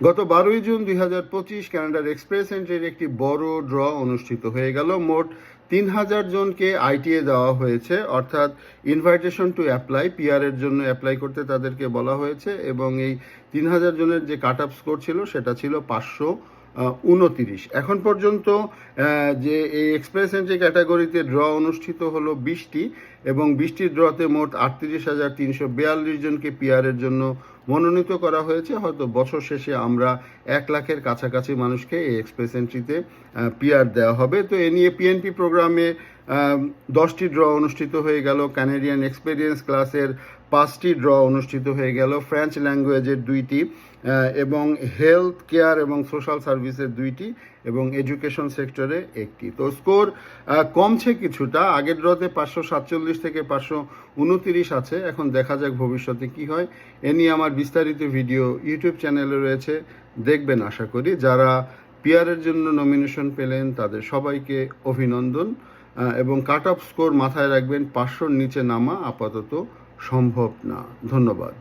গত 12 জুন 2025 কানাডার এক্সপ্রেস এন্ট্রির একটি বড় ড্র অনুষ্ঠিত হয়ে গেল। মোট 3000 জনকে আইটিএ দেওয়া হয়েছে, অর্থাৎ ইনভাইটেশন টু অ্যাপ্লাই, পিআরের জন্য অ্যাপ্লাই করতে তাদেরকে বলা হয়েছে, এবং এই 3000 জনের যে কাট অফ স্কোর ছিল সেটা ছিল 529। এখন পর্যন্ত যে এই এক্সপ্রেস এন্ট্রি ক্যাটাগরিতে ড্র অনুষ্ঠিত হলো 20টি, এবং 20টি ড্রতে মোট 38,342 জনকে পিআরের জন্য মনোনীত করা হয়েছে। হয়তো বছর শেষে আমরা 1 লাখের কাছাকাছি মানুষকে এই এক্সপ্রেস এন্ট্রিতে পিআর দেওয়া হবে। তো এ নিয়ে পিএনপি প্রোগ্রামে 10টি ড্র অনুষ্ঠিত হয়ে গেল, ক্যানাডিয়ান এক্সপেরিয়েন্স ক্লাসের 5টি ড্র অনুষ্ঠিত হয়ে গেল, ফ্রেঞ্চ ল্যাঙ্গুয়েজের 2টি, এবং হেলথ কেয়ার এবং সোশ্যাল সার্ভিসের 2টি, এবং এডুকেশন সেক্টরে 1টি। তো স্কোর কমছে কিছুটা, আগের ড্রতে 547 থেকে 529 আছে। এখন দেখা যাক ভবিষ্যতে কি হয়। এ নিয়ে আমার বিস্তারিত ভিডিও ইউটিউব চ্যানেলে রয়েছে, দেখবেন আশা করি। যারা পিআরের জন্য নমিনেশন পেলেন তাদের সবাইকে অভিনন্দন, এবং কাট অফ স্কোর মাথায় রাখবেন, 500-র নিচে নামা আপাতত সম্ভব না। ধন্যবাদ।